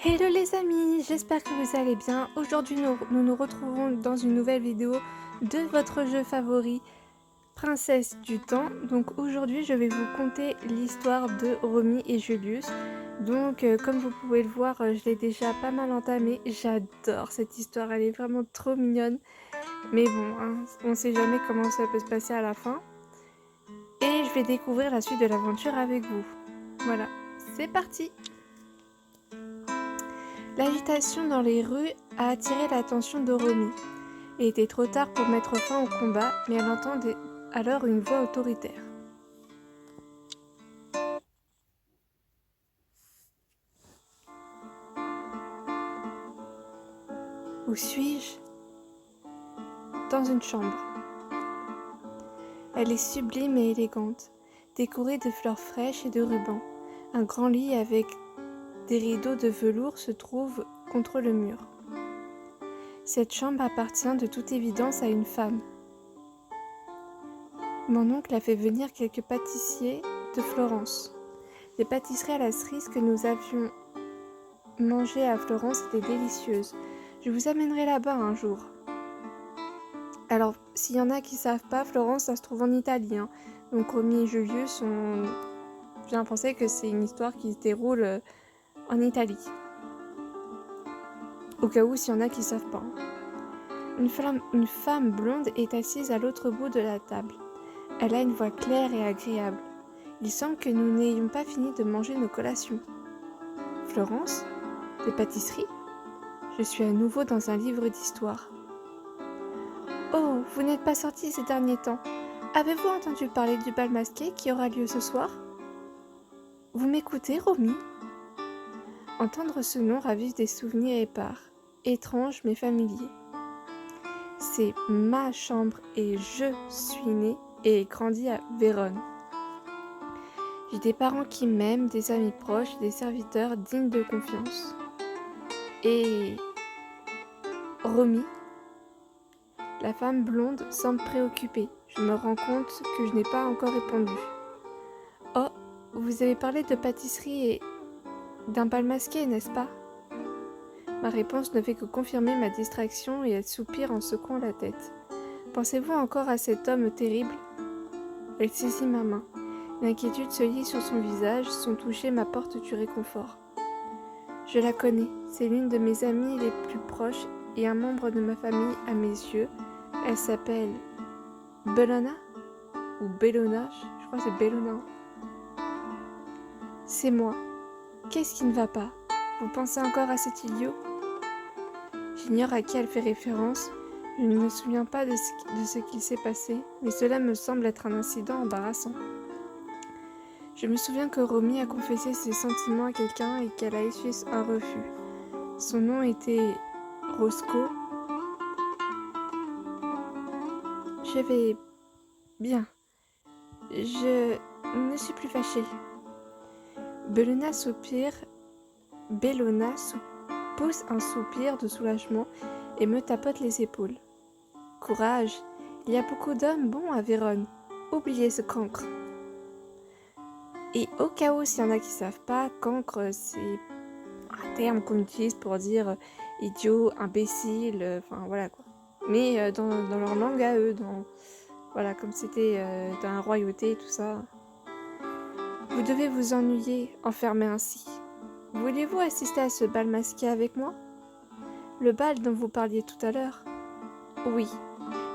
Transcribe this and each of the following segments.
Hello les amis, j'espère que vous allez bien. Aujourd'hui nous retrouvons dans une nouvelle vidéo de votre jeu favori, Princesse du Temps. Donc aujourd'hui je vais vous conter l'histoire de Romy et Julius. Donc comme vous pouvez le voir, je l'ai déjà pas mal entamée. J'adore cette histoire, elle est vraiment trop mignonne. Mais bon, hein, on sait jamais comment ça peut se passer à la fin. Et je vais découvrir la suite de l'aventure avec vous. Voilà, c'est parti! L'agitation dans les rues a attiré l'attention de Romy. Il était trop tard pour mettre fin au combat, mais elle entendait alors une voix autoritaire. Où suis-je? Dans une chambre. Elle est sublime et élégante, décorée de fleurs fraîches et de rubans. Un grand lit avec des rideaux de velours se trouve contre le mur. Cette chambre appartient de toute évidence à une femme. Mon oncle a fait venir quelques pâtissiers de Florence. Les pâtisseries à la cerise que nous avions mangées à Florence étaient délicieuses. Je vous amènerai là-bas un jour. Alors, s'il y en a qui savent pas, Florence, ça se trouve en Italie. Donc, Romy et Julius ont bien pensé que c'est une histoire qui se déroule en Italie. Au cas où, s'il y en a qui savent pas. Une femme blonde est assise à l'autre bout de la table. Elle a une voix claire et agréable. Il semble que nous n'ayons pas fini de manger nos collations. Florence? Des pâtisseries? Je suis à nouveau dans un livre d'histoire. Oh, vous n'êtes pas sorti ces derniers temps. Avez-vous entendu parler du bal masqué qui aura lieu ce soir? Vous m'écoutez, Romy? Entendre ce nom ravive des souvenirs épars, étranges mais familiers. C'est ma chambre et je suis née et grandi à Vérone. J'ai des parents qui m'aiment, des amis proches, des serviteurs dignes de confiance. Et Romy? La femme blonde semble préoccupée. Je me rends compte que je n'ai pas encore répondu. Oh, vous avez parlé de pâtisserie et d'un bal masqué, n'est-ce pas? Ma réponse ne fait que confirmer ma distraction et elle soupire en secouant la tête. Pensez-vous encore à cet homme terrible? Elle saisit ma main. L'inquiétude se lit sur son visage, son toucher m'apporte du réconfort. Je la connais, c'est l'une de mes amies les plus proches et un membre de ma famille à mes yeux. Elle s'appelle Bellona ou Bellona, je crois que c'est Bellona. C'est moi. Qu'est-ce qui ne va pas? Vous pensez encore à cet idiot? J'ignore à qui elle fait référence. Je ne me souviens pas de ce qu'il s'est passé, mais cela me semble être un incident embarrassant. Je me souviens que Romy a confessé ses sentiments à quelqu'un et qu'elle a essuyé un refus. Son nom était Roscoe. Je vais bien. Je ne suis plus fâchée. Bellona pousse un soupir de soulagement et me tapote les épaules. Courage, il y a beaucoup d'hommes bons à Vérone. Oubliez ce cancre. Et au cas où, s'il y en a qui savent pas, cancre, c'est un terme qu'on utilise pour dire idiot, imbécile, enfin voilà quoi. Mais dans leur langue à eux, voilà, comme c'était dans la royauté et tout ça. Vous devez vous ennuyer, enfermé ainsi. Voulez-vous assister à ce bal masqué avec moi? Le bal dont vous parliez tout à l'heure? Oui,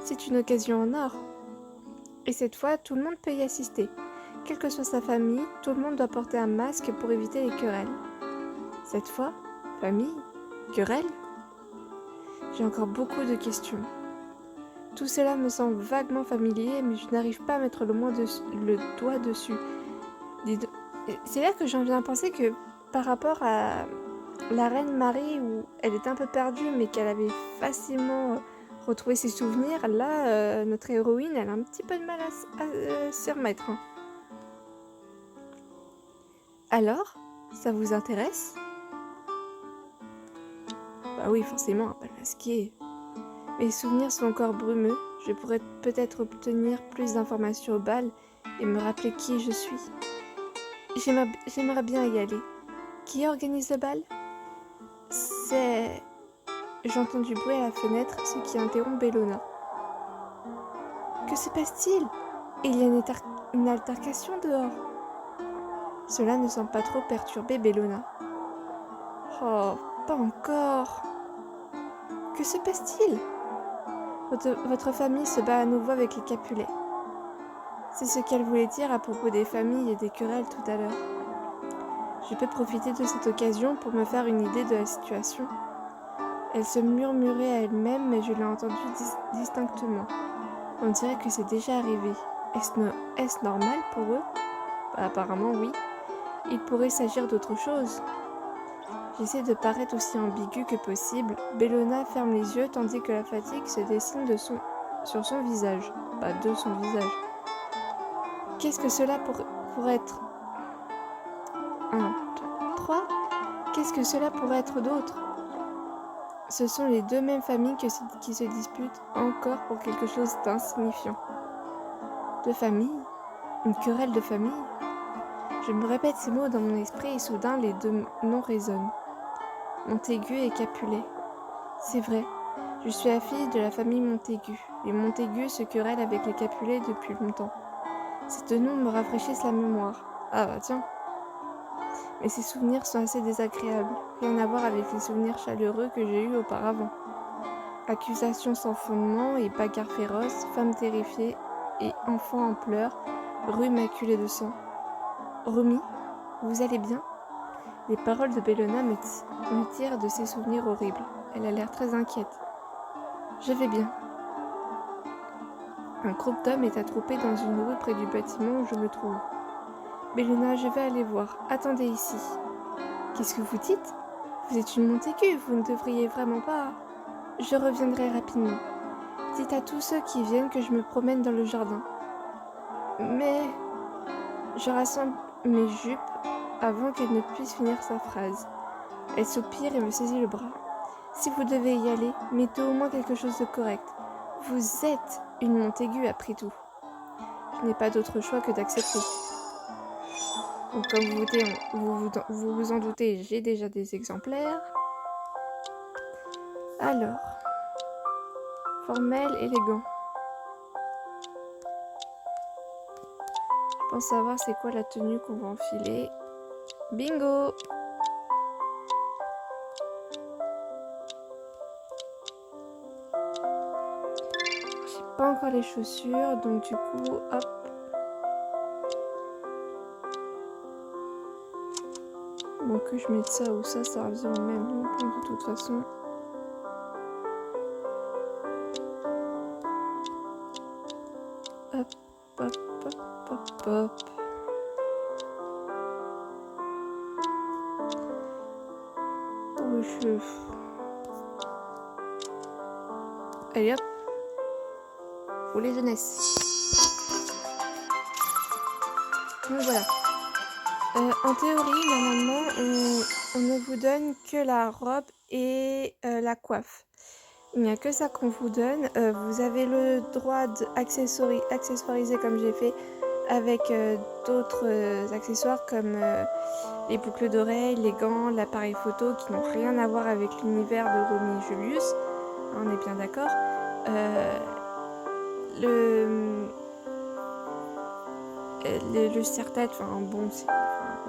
c'est une occasion en or. Et cette fois, tout le monde peut y assister. Quelle que soit sa famille, tout le monde doit porter un masque pour éviter les querelles. Cette fois, famille? Querelles? J'ai encore beaucoup de questions. Tout cela me semble vaguement familier, mais je n'arrive pas à mettre le doigt dessus. C'est là que j'en viens à penser que par rapport à la reine Marie, où elle était un peu perdue, mais qu'elle avait facilement retrouvé ses souvenirs, là, notre héroïne, elle a un petit peu de mal à s'y remettre. Alors, ça vous intéresse? Bah oui, forcément, un bal masqué. Mes souvenirs sont encore brumeux, je pourrais peut-être obtenir plus d'informations au bal et me rappeler qui je suis. J'aimerais bien y aller. Qui organise le bal? C'est... J'entends du bruit à la fenêtre, ce qui interrompt Bellona. Que se passe-t-il? Il y a une altercation dehors. Cela ne semble pas trop perturber Bellona. Oh, pas encore. Que se passe-t-il? Votre famille se bat à nouveau avec les Capulets. C'est ce qu'elle voulait dire à propos des familles et des querelles tout à l'heure. Je peux profiter de cette occasion pour me faire une idée de la situation. Elle se murmurait à elle-même, mais je l'ai entendue distinctement. On dirait que c'est déjà arrivé. Est-ce normal pour eux? Apparemment oui. Il pourrait s'agir d'autre chose. J'essaie de paraître aussi ambiguë que possible. Bellona ferme les yeux tandis que la fatigue se dessine sur son visage. Pas de son visage. Qu'est-ce que cela pourrait être? 1, 2, 3. Qu'est-ce que cela pourrait être d'autre? Ce sont les deux mêmes familles qui se disputent encore pour quelque chose d'insignifiant. De famille? Une querelle de famille? Je me répète ces mots dans mon esprit et soudain les deux noms résonnent. Montaigu et Capulet. C'est vrai, je suis la fille de la famille Montaigu. Les Montaigu se querellent avec les Capulet depuis longtemps. Ces deux noms me rafraîchissent la mémoire. Ah bah tiens. Mais ces souvenirs sont assez désagréables, rien à voir avec les souvenirs chaleureux que j'ai eus auparavant. Accusations sans fondement et bagarres féroces, femmes terrifiées et enfants en pleurs, rue maculée de sang. Romy, vous allez bien? Les paroles de Bellona me tirent de ces souvenirs horribles. Elle a l'air très inquiète. Je vais bien. Un groupe d'hommes est attroupé dans une rue près du bâtiment où je me trouve. Bellona, je vais aller voir. Attendez ici. Qu'est-ce que vous dites? Vous êtes une Montaigu, vous ne devriez vraiment pas... Je reviendrai rapidement. Dites à tous ceux qui viennent que je me promène dans le jardin. Mais... Je rassemble mes jupes avant qu'elle ne puisse finir sa phrase. Elle soupire et me saisit le bras. Si vous devez y aller, mettez au moins quelque chose de correct. Vous êtes une Montaigu après tout. Je n'ai pas d'autre choix que d'accepter. Donc, comme vous vous en doutez, j'ai déjà des exemplaires. Alors, formel, élégant. Je pense savoir c'est quoi la tenue qu'on va enfiler. Bingo! J'ai pas encore les chaussures, donc du coup, hop. Bon, que je mette ça ou ça revient au même de toute façon. Hop, hop, hop, hop, hop. Allez hop. Pour les jeunesses. Donc voilà. En théorie, normalement, on ne vous donne que la robe et la coiffe. Il n'y a que ça qu'on vous donne. Vous avez le droit d'accessoriser comme j'ai fait avec d'autres accessoires comme les boucles d'oreilles, les gants, l'appareil photo qui n'ont rien à voir avec l'univers de Romy et Julius. On est bien d'accord. Le serre-tête, enfin bon,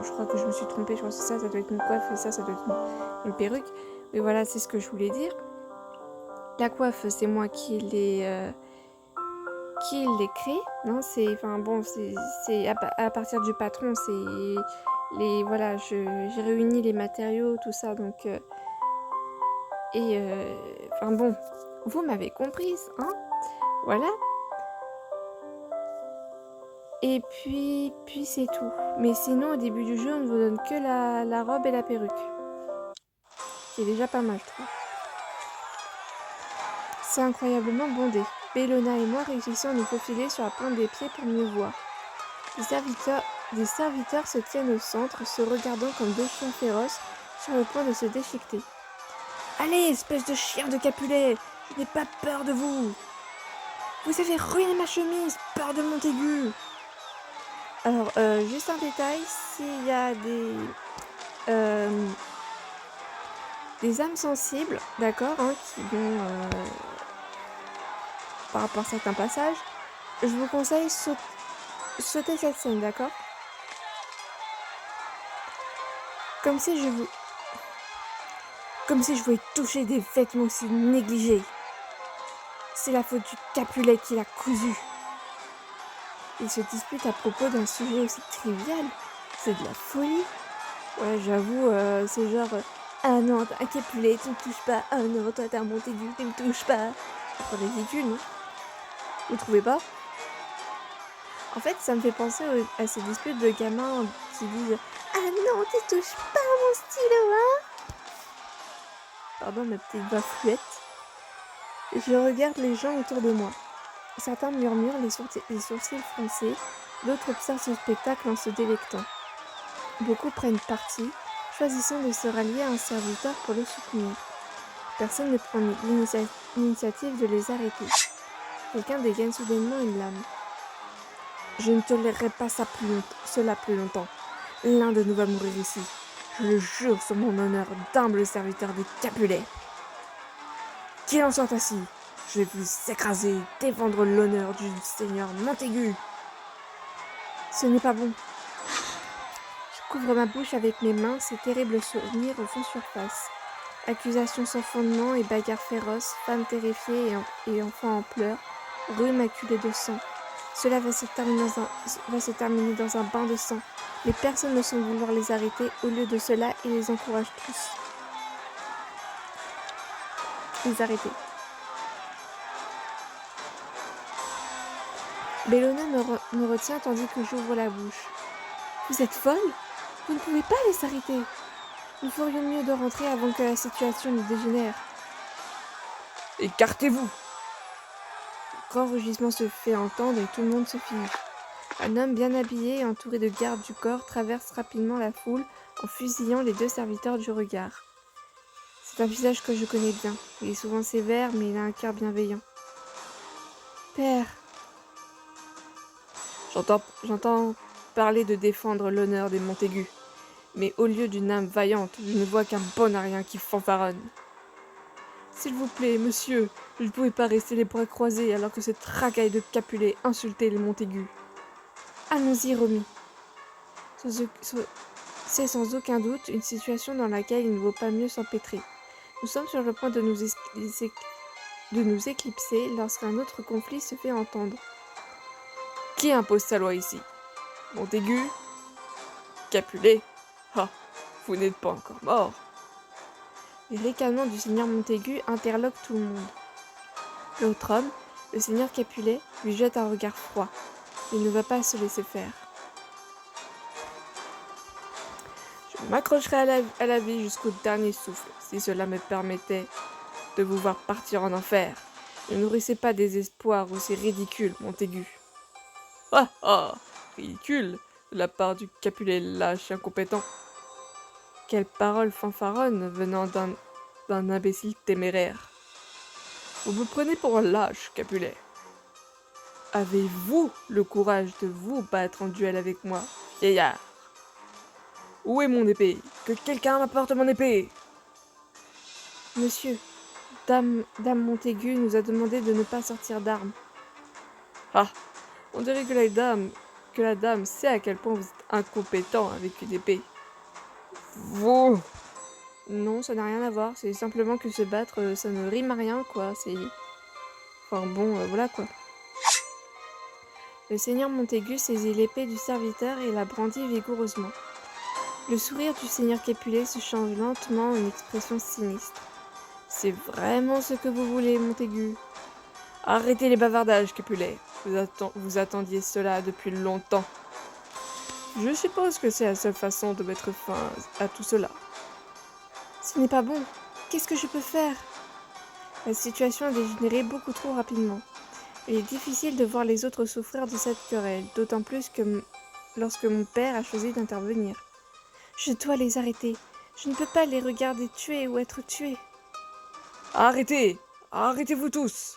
je crois que je me suis trompée, je pense que ça doit être une coiffe et ça doit être une perruque. Mais voilà, c'est ce que je voulais dire. La coiffe, c'est moi qui l'ai créée, non? C'est à partir du patron, voilà, j'ai réuni les matériaux, tout ça, donc enfin bon, vous m'avez comprise, hein? Voilà. Et puis c'est tout. Mais sinon, au début du jeu, on ne vous donne que la robe et la perruque. C'est déjà pas mal, je trouve. C'est incroyablement bondé. Bellona et moi réussissons à nous faufiler sur la pointe des pieds pour mieux voir. Des serviteurs se tiennent au centre, se regardant comme deux chiens féroces sur le point de se déchiqueter. Allez, espèce de chien de Capulet, je n'ai pas peur de vous. Vous avez ruiné ma chemise, peur de Montaigu. Alors, juste un détail, s'il y a Des âmes sensibles, d'accord, hein, qui vont, par rapport à certains passages, je vous conseille sauter cette scène, d'accord? Comme si je vous... Comme si je voulais toucher des vêtements aussi négligés. C'est la faute du Capulet qui l'a cousu. Ils se disputent à propos d'un sujet aussi trivial. C'est de la folie. Ouais, j'avoue, c'est genre... ah non, t'as un Capulet, tu me touches pas. Ah non, toi t'as un Montaigu, tu me touches pas. C'est pas ridicule, non? Vous trouvez pas? En fait, ça me fait penser à ces disputes de gamins qui disent ah non, tu touches pas à mon stylo, hein? Pardon, ma petite voix fluette. Je regarde les gens autour de moi. Certains murmurent les sourcils froncés, d'autres observent ce spectacle en se délectant. Beaucoup prennent parti, choisissant de se rallier à un serviteur pour le soutenir. Personne ne prend l'initiative de les arrêter. Quelqu'un dégaine soudainement une lame. Je ne tolérerai pas cela plus longtemps. L'un de nous va mourir ici. Je le jure sur mon honneur d'humble serviteur des Capulets. Qu'il en soit ainsi. Je vais vous écraser, défendre l'honneur du seigneur Montaigu. Ce n'est pas bon. Je couvre ma bouche avec mes mains, ces terribles souvenirs font surface. Accusations sans fondement et bagarres féroces, femmes terrifiées et enfants en pleurs, rues maculées de sang. Cela va se terminer dans un bain de sang. Mais personne ne semble vouloir les arrêter. Au lieu de cela, ils les encouragent tous. Les arrêter. Bellona me retient tandis que j'ouvre la bouche. Vous êtes folle? Vous ne pouvez pas les arrêter. Nous ferions mieux de rentrer avant que la situation ne dégénère. Écartez-vous! Un grand rugissement se fait entendre et tout le monde se fige. Un homme bien habillé et entouré de gardes du corps traverse rapidement la foule en fusillant les deux serviteurs du regard. C'est un visage que je connais bien. Il est souvent sévère, mais il a un cœur bienveillant. Père, J'entends parler de défendre l'honneur des Montaigu, mais au lieu d'une âme vaillante, je ne vois qu'un bon à rien qui fanfaronne. S'il vous plaît, monsieur, je ne pouvais pas rester les bras croisés alors que cette racaille de Capulet insultait les Montaigu. allons-y, Romy. C'est sans aucun doute une situation dans laquelle il ne vaut pas mieux s'empêtrer. Nous sommes sur le point de nous éclipser lorsqu'un autre conflit se fait entendre. Qui impose sa loi ici? Montaigu? Capulet? Ah, vous n'êtes pas encore mort. Les ricanements du seigneur Montaigu interloquent tout le monde. L'autre homme, le seigneur Capulet, lui jette un regard froid. Il ne va pas se laisser faire. Je m'accrocherai à la vie jusqu'au dernier souffle, si cela me permettait de vous voir partir en enfer. Ne nourrissez pas des espoirs aussi ridicules, Montaigu. Ah ah, ridicule, de la part du Capulet lâche et incompétent. Quelle parole fanfaronne venant d'un imbécile téméraire. Vous me prenez pour un lâche, Capulet. Avez-vous le courage de vous battre en duel avec moi, vieillard? Où est mon épée? Que quelqu'un m'apporte mon épée! Monsieur, Dame Montaigu nous a demandé de ne pas sortir d'armes. Ah, on dirait que la dame sait à quel point vous êtes incompétent avec une épée. Vous! Non, ça n'a rien à voir. C'est simplement que se battre, ça ne rime à rien, quoi. C'est... Enfin bon, voilà, quoi. Le seigneur Montaigu saisit l'épée du serviteur et la brandit vigoureusement. Le sourire du seigneur Capulet se change lentement en une expression sinistre. C'est vraiment ce que vous voulez, Montaigu? Arrêtez les bavardages, Capulet. Vous attendiez cela depuis longtemps. Je suppose que c'est la seule façon de mettre fin à tout cela. Ce n'est pas bon. Qu'est-ce que je peux faire? La situation a dégénéré beaucoup trop rapidement. Il est difficile de voir les autres souffrir de cette querelle, d'autant plus que lorsque mon père a choisi d'intervenir. Je dois les arrêter. Je ne peux pas les regarder tuer ou être tués. Arrêtez! Arrêtez-vous tous!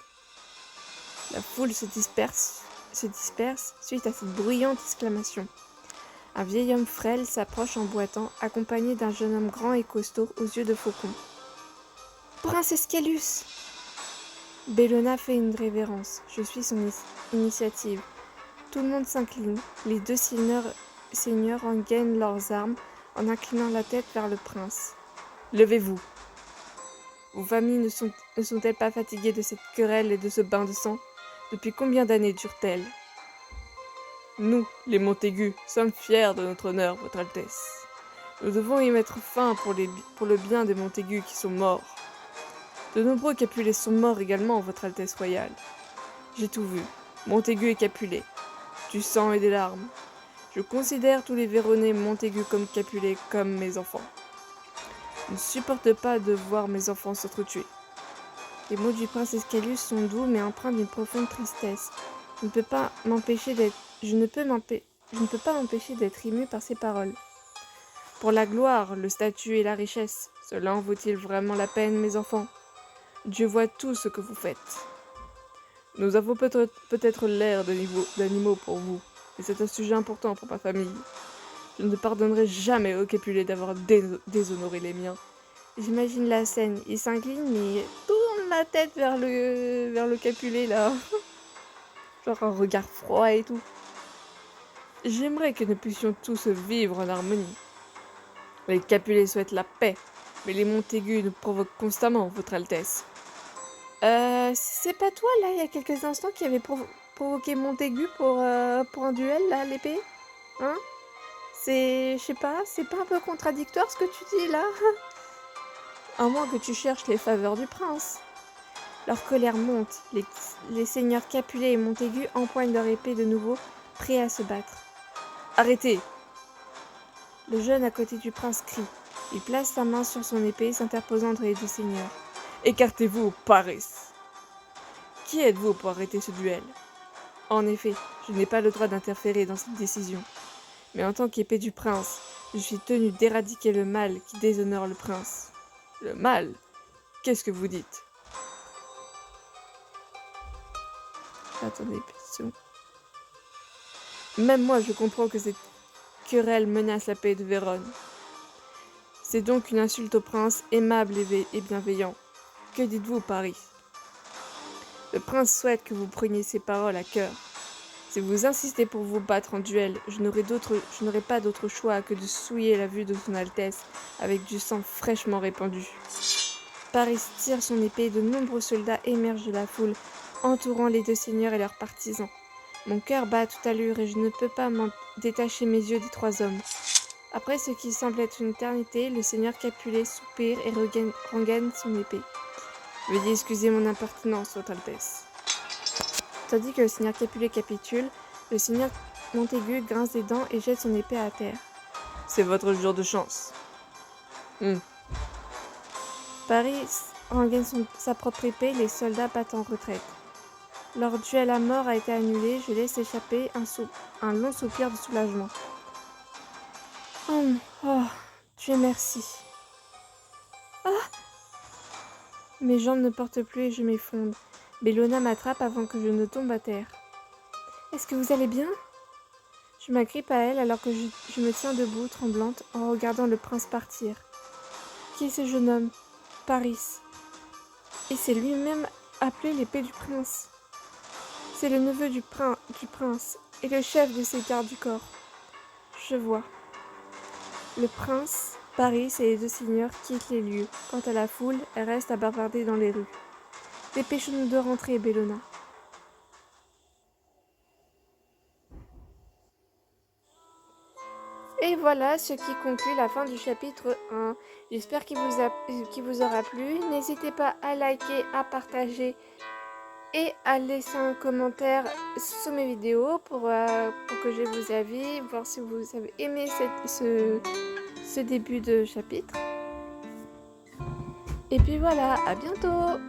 La foule se disperse suite à cette bruyante exclamation. Un vieil homme frêle s'approche en boitant, accompagné d'un jeune homme grand et costaud aux yeux de faucon. Prince Escalus! Bellona fait une révérence. Je suis son initiative. Tout le monde s'incline. Les deux seigneurs rengainent leurs armes en inclinant la tête vers le prince. Levez-vous. Vos familles ne sont-elles pas fatiguées de cette querelle et de ce bain de sang? Depuis combien d'années dure-t-elle? Nous, les Montaigu, sommes fiers de notre honneur, Votre Altesse. Nous devons y mettre fin pour le bien des Montaigu qui sont morts. De nombreux Capulets sont morts également, Votre Altesse royale. J'ai tout vu, Montaigu et Capulet, du sang et des larmes. Je considère tous les Véronnais Montaigu comme Capulets, comme mes enfants. Je ne supporte pas de voir mes enfants s'entretuer. Les mots du prince Escalus sont doux mais empreints d'une profonde tristesse. Je ne peux pas m'empêcher d'être ému par ces paroles. Pour la gloire, le statut et la richesse, cela en vaut-il vraiment la peine, mes enfants? Dieu voit tout ce que vous faites. Nous avons peut-être l'air d'animaux pour vous, mais c'est un sujet important pour ma famille. Je ne pardonnerai jamais aux Capulets d'avoir déshonoré les miens. J'imagine la scène. Il s'incline mais il tourne la tête vers le Capulet là. Genre un regard froid et tout. J'aimerais que nous puissions tous vivre en harmonie. Les Capulets souhaitent la paix, mais les Montaigu nous provoquent constamment, Votre Altesse. C'est pas toi là, il y a quelques instants, qui avait provoqué Montaigu pour un duel là, à l'épée? Hein? Je sais pas, c'est pas un peu contradictoire ce que tu dis là? À moins que tu cherches les faveurs du prince. Leur colère monte. Les seigneurs Capulet et Montaigu empoignent leur épée de nouveau, prêts à se battre. Arrêtez! Le jeune à côté du prince crie. Il place sa main sur son épée, s'interposant entre les deux seigneurs. Écartez-vous, Paris! Qui êtes-vous pour arrêter ce duel? En effet, je n'ai pas le droit d'interférer dans cette décision. Mais en tant qu'épée du prince, je suis tenue d'éradiquer le mal qui déshonore le prince. Le mal? Qu'est-ce que vous dites? Attendez, seconde. Même moi, je comprends que cette querelle menace la paix de Vérone. C'est donc une insulte au prince, aimable et bienveillant. Que dites-vous, Paris? Le prince souhaite que vous preniez ces paroles à cœur. Si vous insistez pour vous battre en duel, je n'aurai pas d'autre choix que de souiller la vue de son Altesse avec du sang fraîchement répandu. Paris tire son épée, de nombreux soldats émergent de la foule, entourant les deux seigneurs et leurs partisans. Mon cœur bat à toute allure et je ne peux pas m'en détacher mes yeux des trois hommes. Après ce qui semble être une éternité, le seigneur Capulet soupire et rengaine son épée. Veuillez excuser mon impertinence, Votre Altesse. Tandis que le seigneur Capulet capitule, le seigneur Montaigu grince des dents et jette son épée à terre. C'est votre jour de chance. Paris rengaine sa propre épée, les soldats battent en retraite. Leur duel à mort a été annulé, je laisse échapper un long soupir de soulagement. Oh, Dieu merci. Ah! Mes jambes ne portent plus et je m'effondre. Bellona m'attrape avant que je ne tombe à terre. Est-ce que vous allez bien? Je m'agrippe à elle alors que je me tiens debout, tremblante, en regardant le prince partir. Qui est ce jeune homme? Paris. Et c'est lui-même appelé l'épée du prince. C'est le neveu du prince et le chef de ses gardes du corps. Je vois. Le prince, Paris et les deux seigneurs quittent les lieux. Quant à la foule, elle reste à bavarder dans les rues. Dépêchons-nous de rentrer, Bellona. Et voilà ce qui conclut la fin du chapitre 1. J'espère qu'il vous aura plu. N'hésitez pas à liker, à partager et à laisser un commentaire sous mes vidéos pour que j'ai vos avis, voir si vous avez aimé ce début de chapitre. Et puis voilà, à bientôt!